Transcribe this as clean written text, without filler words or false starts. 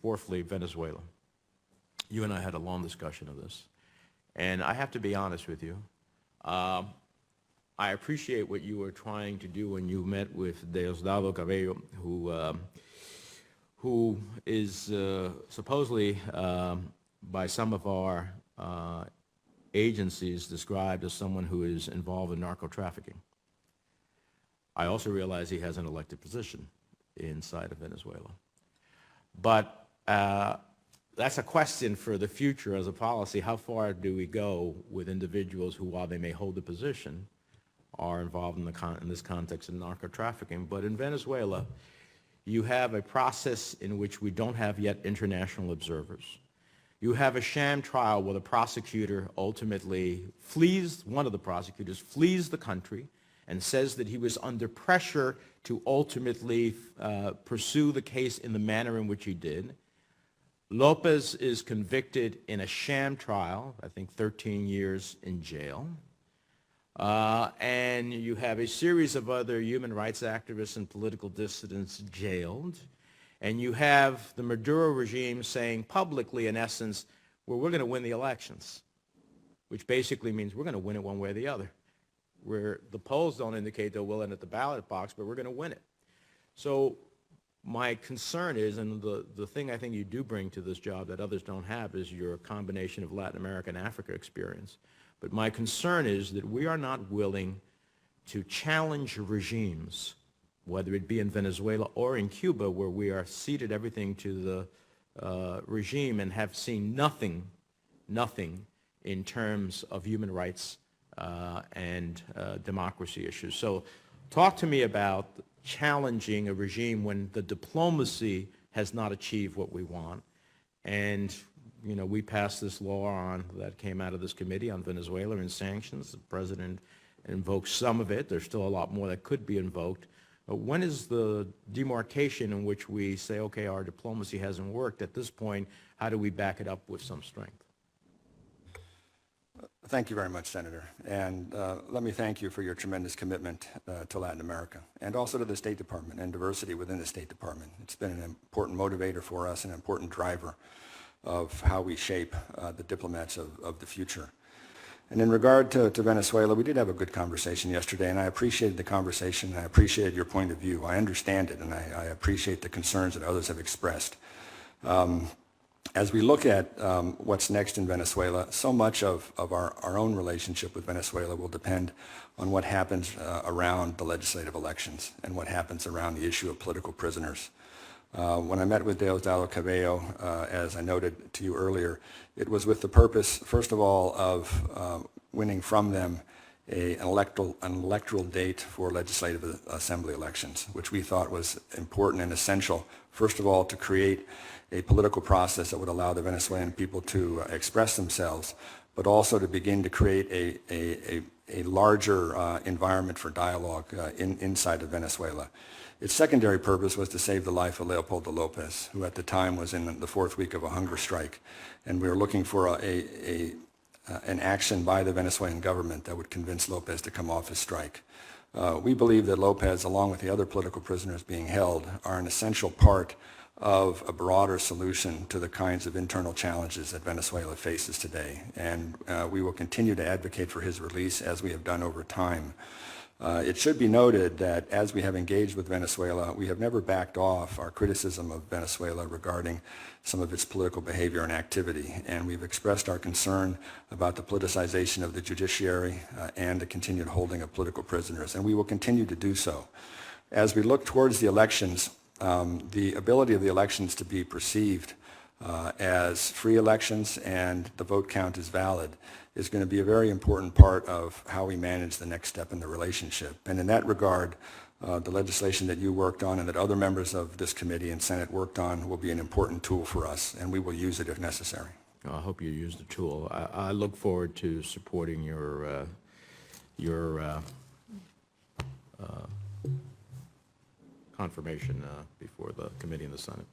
fourthly, Venezuela. You and I had a long discussion of this. And I have to be honest with you. I appreciate what you were trying to do when you met with Diosdado Cabello, who is supposedly, by some of our agencies, described as someone who is involved in narco trafficking. I also realize he has an elected position inside of Venezuela. But that's a question for the future as a policy. How far do we go with individuals who, while they may hold a position, are involved in this context of narco trafficking? But in Venezuela, you have a process in which we don't have yet international observers. You have a sham trial where the prosecutor ultimately flees, one of the prosecutors flees the country and says that he was under pressure to ultimately pursue the case in the manner in which he did. Lopez is convicted in a sham trial, I think 13 years in jail. And you have a series of other human rights activists and political dissidents jailed. And you have the Maduro regime saying publicly, in essence, well, we're going to win the elections, which basically means we're going to win it one way or the other. Where the polls don't indicate they'll win it at the ballot box, but we're going to win it. So my concern is, and the thing I think you do bring to this job that others don't have, is your combination of Latin America and Africa experience. But my concern is that we are not willing to challenge regimes, whether it be in Venezuela or in Cuba, where we are ceded everything to the regime and have seen nothing in terms of human rights and democracy issues. So talk to me about challenging a regime when the diplomacy has not achieved what we want. And, you know, we passed this law that came out of this committee on Venezuela and sanctions. The president invoked some of it. There's still a lot more that could be invoked. But when is the demarcation in which we say, okay, our diplomacy hasn't worked? At this point, how do we back it up with some strength? Thank you very much, Senator. And let me thank you for your tremendous commitment to Latin America and also to the State Department and diversity within the State Department. It's been an important motivator for us, an important driver of how we shape the diplomats of the future. And in regard to Venezuela, we did have a good conversation yesterday, and I appreciated the conversation, and I appreciated your point of view. I understand it, and I appreciate the concerns that others have expressed. As we look at what's next in Venezuela, so much of our own relationship with Venezuela will depend on what happens around the legislative elections and what happens around the issue of political prisoners. When I met with Diosdado Cabello, as I noted to you earlier, it was with the purpose, first of all, of winning from them an electoral date for legislative assembly elections, which we thought was important and essential, first of all, to create a political process that would allow the Venezuelan people to express themselves, but also to begin to create a larger environment for dialogue inside of Venezuela. Its secondary purpose was to save the life of Leopoldo Lopez, who at the time was in the fourth week of a hunger strike, and we were looking for an action by the Venezuelan government that would convince Lopez to come off his strike. We believe that Lopez, along with the other political prisoners being held, are an essential part of a broader solution to the kinds of internal challenges that Venezuela faces today. And we will continue to advocate for his release as we have done over time. It should be noted that as we have engaged with Venezuela, we have never backed off our criticism of Venezuela regarding some of its political behavior and activity. And we've expressed our concern about the politicization of the judiciary and the continued holding of political prisoners. And we will continue to do so. As we look towards the elections, the ability of the elections to be perceived as free elections and the vote count is valid is going to be a very important part of how we manage the next step in the relationship. And in that regard, the legislation that you worked on and that other members of this committee and Senate worked on will be an important tool for us, and we will use it if necessary. I hope you use the tool. I look forward to supporting your confirmation before the committee and the Senate.